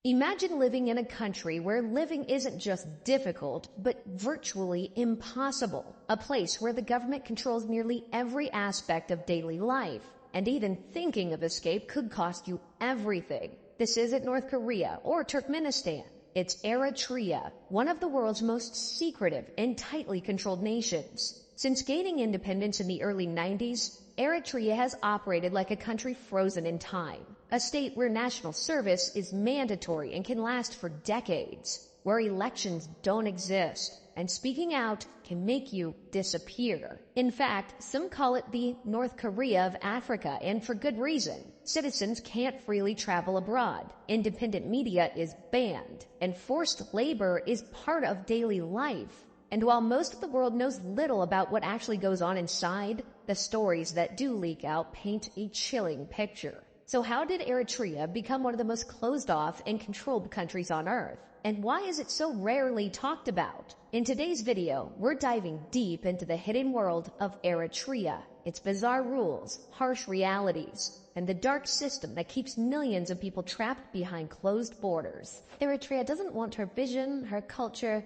Imagine living in a country where living isn't just difficult, but virtually impossible. A place where the government controls nearly every aspect of daily life. And even thinking of escape could cost you everything. This isn't North Korea or Turkmenistan. It's Eritrea, one of the world's most secretive and tightly controlled nations. Since gaining independence in the early 90s, Eritrea has operated like a country frozen in time, a state where national service is mandatory and can last for decades, where elections don't exist, and speaking out can make you disappear. In fact, some call it the North Korea of Africa, and for good reason. Citizens can't freely travel abroad, independent media is banned, and forced labor is part of daily life. And while most of the world knows little about what actually goes on inside, the stories that do leak out paint a chilling picture. So how did Eritrea become one of the most closed off and controlled countries on Earth? And why is it so rarely talked about? In today's video, we're diving deep into the hidden world of Eritrea, its bizarre rules, harsh realities, and the dark system that keeps millions of people trapped behind closed borders. Eritrea doesn't want her vision, her culture,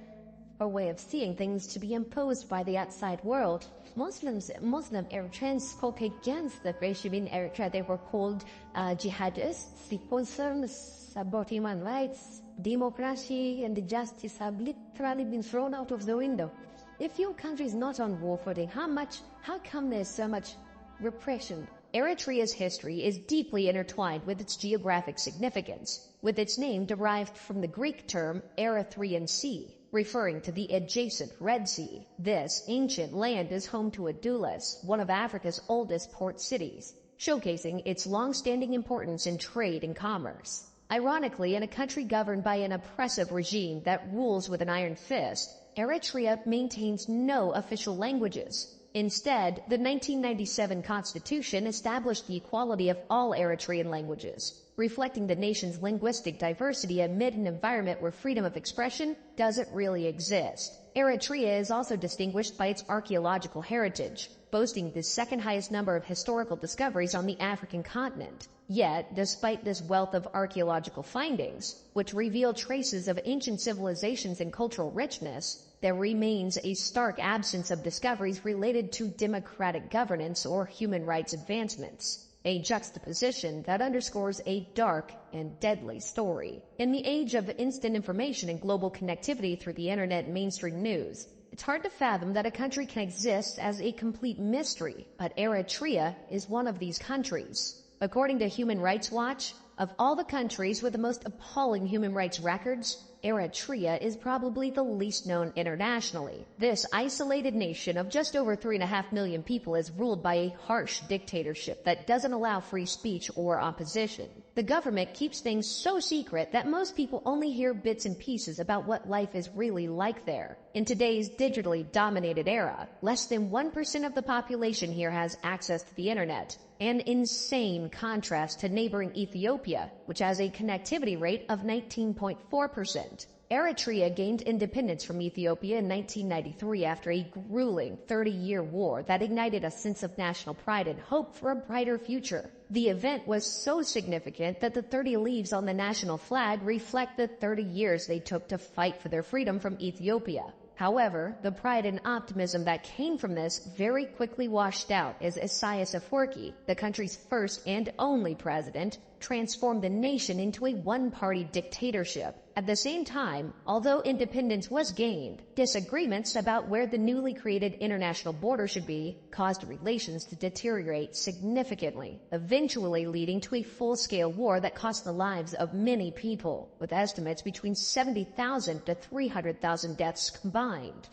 or way of seeing things to be imposed by the outside world. Muslim Eritreans spoke against the regime in Eritrea. They were called jihadists. The concerns about human rights, democracy, and the justice have literally been thrown out of the window. If your country is not on war footing, how come there's so much repression? Eritrea's history is deeply intertwined with its geographic significance, with its name derived from the Greek term Erythraean Sea, referring to the adjacent Red Sea. This ancient land is home to Adulis, one of Africa's oldest port cities, showcasing its long-standing importance in trade and commerce. Ironically, in a country governed by an oppressive regime that rules with an iron fist, Eritrea maintains no official languages. Instead, the 1997 Constitution established the equality of all Eritrean languages, reflecting the nation's linguistic diversity amid an environment where freedom of expression doesn't really exist. Eritrea is also distinguished by its archaeological heritage, boasting the second highest number of historical discoveries on the African continent. Yet, despite this wealth of archaeological findings, which reveal traces of ancient civilizations and cultural richness, there remains a stark absence of discoveries related to democratic governance or human rights advancements, a juxtaposition that underscores a dark and deadly story. In the age of instant information and global connectivity through the internet and mainstream news, it's hard to fathom that a country can exist as a complete mystery, but Eritrea is one of these countries. According to Human Rights Watch, of all the countries with the most appalling human rights records, Eritrea is probably the least known internationally. This isolated nation of just over 3.5 million people is ruled by a harsh dictatorship that doesn't allow free speech or opposition. The government keeps things so secret that most people only hear bits and pieces about what life is really like there. In today's digitally dominated era, less than 1% of the population here has access to the internet, an insane contrast to neighboring Ethiopia, which has a connectivity rate of 19.4%. Eritrea gained independence from Ethiopia in 1993 after a grueling 30-year war that ignited a sense of national pride and hope for a brighter future. The event was so significant that the 30 leaves on the national flag reflect the 30 years they took to fight for their freedom from Ethiopia. However, the pride and optimism that came from this very quickly washed out as Isaias Afwerki, the country's first and only president, transformed the nation into a one-party dictatorship. At the same time, although independence was gained, disagreements about where the newly created international border should be caused relations to deteriorate significantly, eventually leading to a full-scale war that cost the lives of many people, with estimates between 70,000 to 300,000 deaths combined.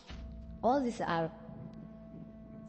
All these are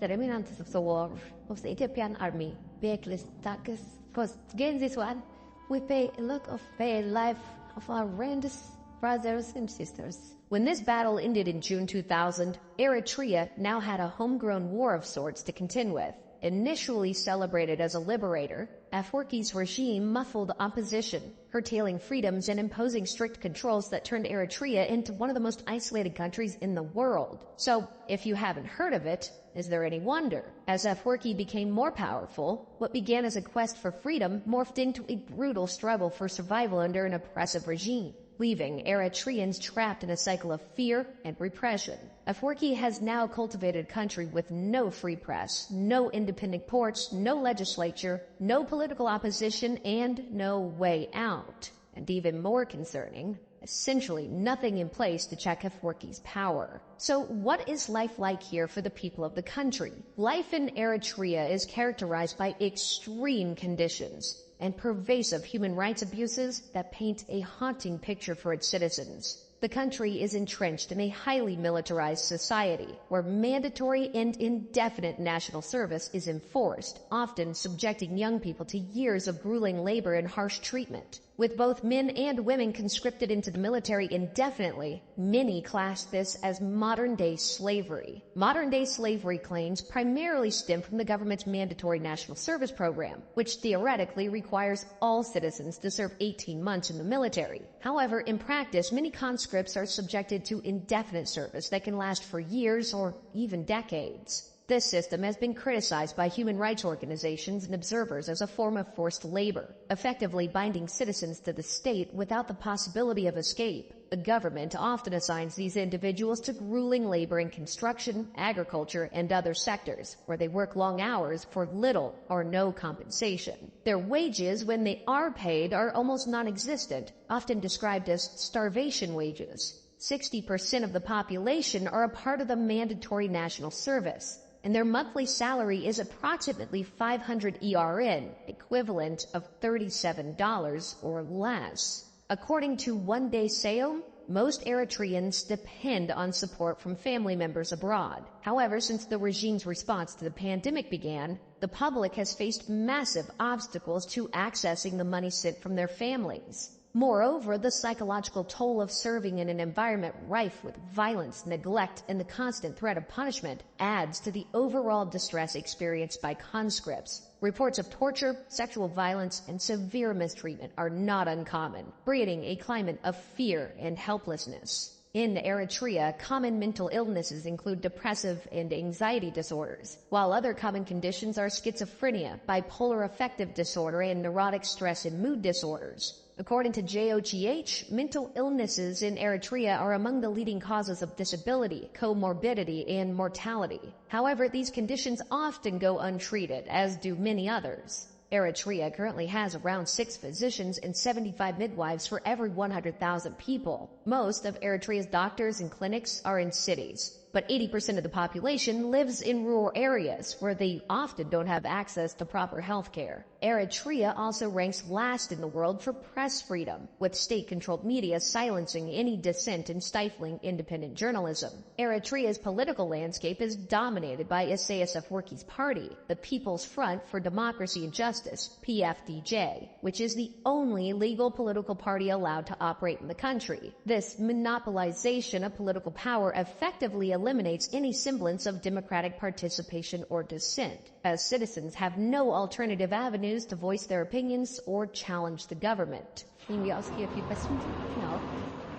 the remnants of the war of the Ethiopian army. Because against this one, we pay a lot of life of our randest brothers and sisters. When this battle ended in June 2000, Eritrea now had a homegrown war of sorts to contend with. Initially celebrated as a liberator, Afwerki's regime muffled opposition, curtailing freedoms and imposing strict controls that turned Eritrea into one of the most isolated countries in the world. So, if you haven't heard of it, is there any wonder? As Afwerki became more powerful, what began as a quest for freedom morphed into a brutal struggle for survival under an oppressive regime, leaving Eritreans trapped in a cycle of fear and repression. Afwerki has now cultivated a country with no free press, no independent courts, no legislature, no political opposition, and no way out. And even more concerning, essentially nothing in place to check Afwerki's power. So what is life like here for the people of the country? Life in Eritrea is characterized by extreme conditions and pervasive human rights abuses that paint a haunting picture for its citizens. The country is entrenched in a highly militarized society where mandatory and indefinite national service is enforced, often subjecting young people to years of grueling labor and harsh treatment. With both men and women conscripted into the military indefinitely, many class this as modern-day slavery. Modern-day slavery claims primarily stem from the government's mandatory national service program, which theoretically requires all citizens to serve 18 months in the military. However, in practice, many conscripts are subjected to indefinite service that can last for years or even decades. This system has been criticized by human rights organizations and observers as a form of forced labor, effectively binding citizens to the state without the possibility of escape. The government often assigns these individuals to grueling labor in construction, agriculture, and other sectors, where they work long hours for little or no compensation. Their wages, when they are paid, are almost non-existent, often described as starvation wages. 60% of the population are a part of the mandatory national service, and their monthly salary is approximately 500 ERN, equivalent of $37 or less. According to One Day Seom, most Eritreans depend on support from family members abroad. However, since the regime's response to the pandemic began, the public has faced massive obstacles to accessing the money sent from their families. Moreover, the psychological toll of serving in an environment rife with violence, neglect, and the constant threat of punishment adds to the overall distress experienced by conscripts. Reports of torture, sexual violence, and severe mistreatment are not uncommon, breeding a climate of fear and helplessness. In Eritrea, common mental illnesses include depressive and anxiety disorders, while other common conditions are schizophrenia, bipolar affective disorder, and neurotic stress and mood disorders. According to JOGH, mental illnesses in Eritrea are among the leading causes of disability, comorbidity, and mortality. However, these conditions often go untreated, as do many others. Eritrea currently has around 6 physicians and 75 midwives for every 100,000 people. Most of Eritrea's doctors and clinics are in cities, but 80% of the population lives in rural areas where they often don't have access to proper health care. Eritrea also ranks last in the world for press freedom, with state-controlled media silencing any dissent and stifling independent journalism. Eritrea's political landscape is dominated by Isaias Afwerki's party, the People's Front for Democracy and Justice, PFDJ, which is the only legal political party allowed to operate in the country. This monopolization of political power effectively eliminates any semblance of democratic participation or dissent, as citizens have no alternative avenues to voice their opinions or challenge the government. Can we ask you a few questions? No.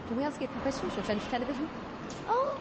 Can we ask you a few questions for French television? Oh,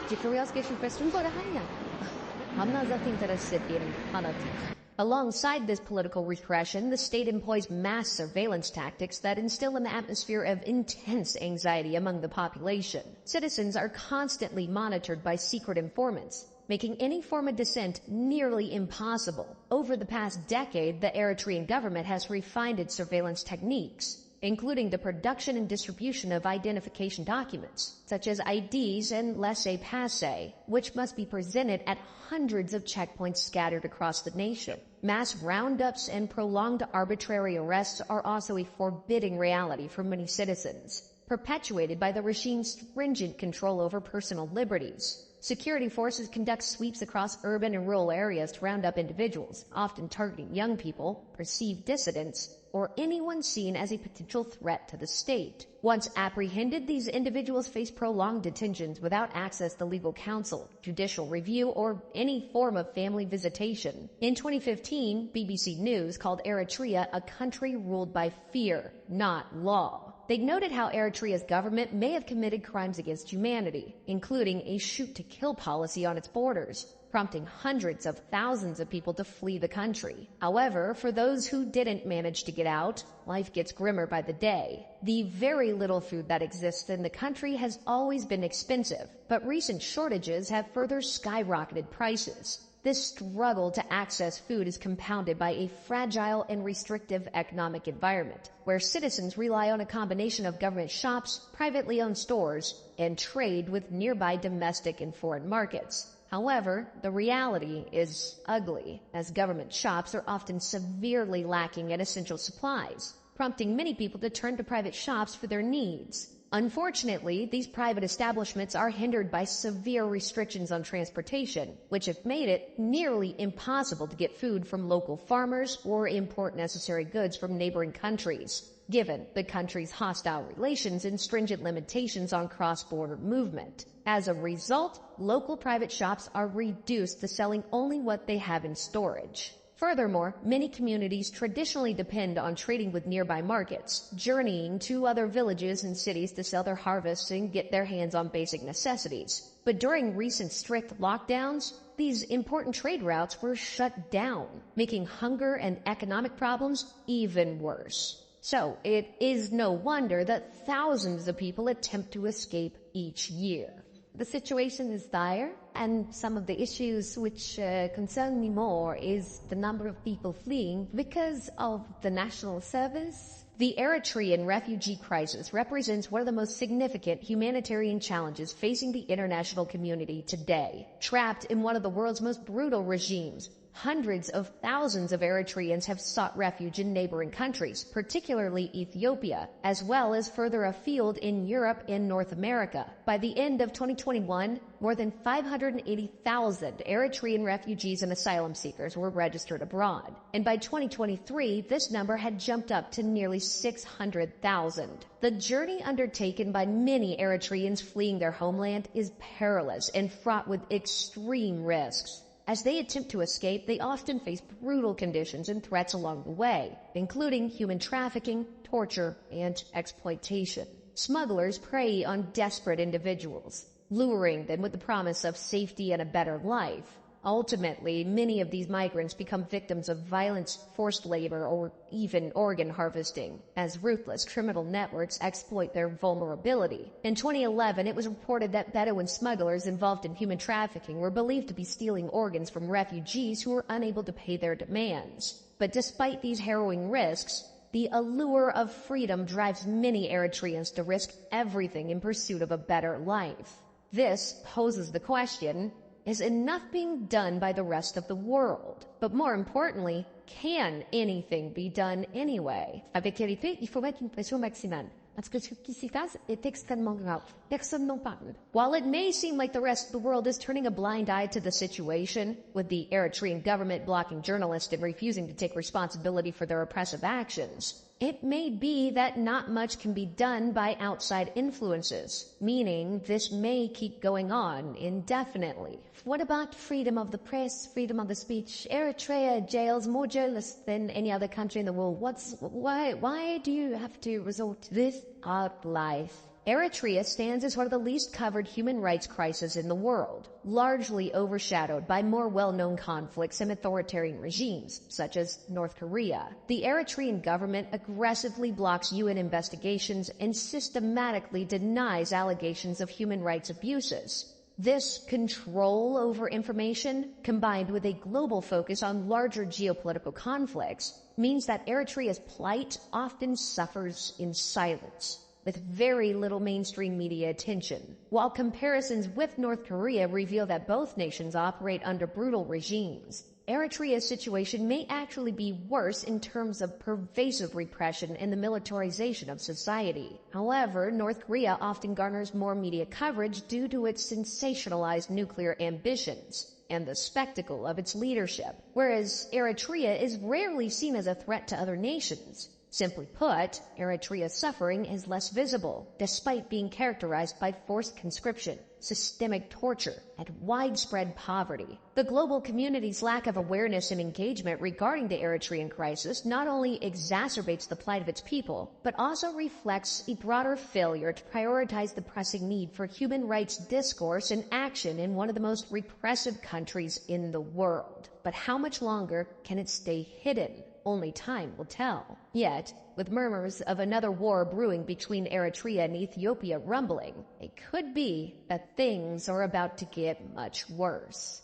Can we ask you a few questions? I'm not that interested in politics. alongside this political repression, the state employs mass surveillance tactics that instill an atmosphere of intense anxiety among the population. Citizens are constantly monitored by secret informants, making any form of dissent nearly impossible. Over the past decade, the Eritrean government has refined its surveillance techniques, including the production and distribution of identification documents, such as IDs and laissez-passer, which must be presented at hundreds of checkpoints scattered across the nation. Mass roundups and prolonged arbitrary arrests are also a forbidding reality for many citizens, perpetuated by the regime's stringent control over personal liberties. Security forces conduct sweeps across urban and rural areas to round up individuals, often targeting young people, perceived dissidents, or anyone seen as a potential threat to the state. Once apprehended, these individuals face prolonged detentions without access to legal counsel, judicial review, or any form of family visitation. In 2015, BBC News called Eritrea a country ruled by fear, not law. They noted how Eritrea's government may have committed crimes against humanity, including a shoot-to-kill policy on its borders, prompting hundreds of thousands of people to flee the country. However, for those who didn't manage to get out, life gets grimmer by the day. The very little food that exists in the country has always been expensive, but recent shortages have further skyrocketed prices. This struggle to access food is compounded by a fragile and restrictive economic environment, where citizens rely on a combination of government shops, privately owned stores, and trade with nearby domestic and foreign markets. However, the reality is ugly, as government shops are often severely lacking in essential supplies, prompting many people to turn to private shops for their needs. Unfortunately, these private establishments are hindered by severe restrictions on transportation, which have made it nearly impossible to get food from local farmers or import necessary goods from neighboring countries, given the country's hostile relations and stringent limitations on cross-border movement. As a result, local private shops are reduced to selling only what they have in storage. Furthermore, many communities traditionally depend on trading with nearby markets, journeying to other villages and cities to sell their harvests and get their hands on basic necessities. But during recent strict lockdowns, these important trade routes were shut down, making hunger and economic problems even worse. So, it is no wonder that thousands of people attempt to escape each year. The situation is dire, and some of the issues which concern me more is the number of people fleeing because of the national service. The Eritrean refugee crisis represents one of the most significant humanitarian challenges facing the international community today. Trapped in one of the world's most brutal regimes, hundreds of thousands of Eritreans have sought refuge in neighboring countries, particularly Ethiopia, as well as further afield in Europe and North America. By the end of 2021, more than 580,000 Eritrean refugees and asylum seekers were registered abroad. And by 2023, this number had jumped up to nearly 600,000. The journey undertaken by many Eritreans fleeing their homeland is perilous and fraught with extreme risks. As they attempt to escape, they often face brutal conditions and threats along the way, including human trafficking, torture, and exploitation. Smugglers prey on desperate individuals, luring them with the promise of safety and a better life. Ultimately, many of these migrants become victims of violence, forced labor, or even organ harvesting, as ruthless criminal networks exploit their vulnerability. In 2011, it was reported that Bedouin smugglers involved in human trafficking were believed to be stealing organs from refugees who were unable to pay their demands. But despite these harrowing risks, the allure of freedom drives many Eritreans to risk everything in pursuit of a better life. This poses the question, is enough being done by the rest of the world? But more importantly, can anything be done anyway? Avec vérité, il faut mettre une pression maximale. Parce que ce qui s'y passe est extrêmement grave. Personne n'en parle. While it may seem like the rest of the world is turning a blind eye to the situation, with the Eritrean government blocking journalists and refusing to take responsibility for their oppressive actions, it may be that not much can be done by outside influences, meaning this may keep going on indefinitely. What about freedom of the press, freedom of the speech? Eritrea jails more journalists than any other country in the world. Why do you have to resort to this hard life? Eritrea stands as one of the least covered human rights crises in the world, largely overshadowed by more well-known conflicts and authoritarian regimes, such as North Korea. The Eritrean government aggressively blocks UN investigations and systematically denies allegations of human rights abuses. This control over information, combined with a global focus on larger geopolitical conflicts, means that Eritrea's plight often suffers in silence, with very little mainstream media attention. While comparisons with North Korea reveal that both nations operate under brutal regimes, Eritrea's situation may actually be worse in terms of pervasive repression and the militarization of society. However, North Korea often garners more media coverage due to its sensationalized nuclear ambitions and the spectacle of its leadership, whereas Eritrea is rarely seen as a threat to other nations. Simply put, Eritrea's suffering is less visible, despite being characterized by forced conscription, systemic torture, and widespread poverty. The global community's lack of awareness and engagement regarding the Eritrean crisis not only exacerbates the plight of its people, but also reflects a broader failure to prioritize the pressing need for human rights discourse and action in one of the most repressive countries in the world. But how much longer can it stay hidden? Only time will tell. Yet, with murmurs of another war brewing between Eritrea and Ethiopia rumbling, it could be that things are about to get much worse.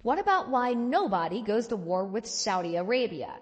What about why nobody goes to war with Saudi Arabia?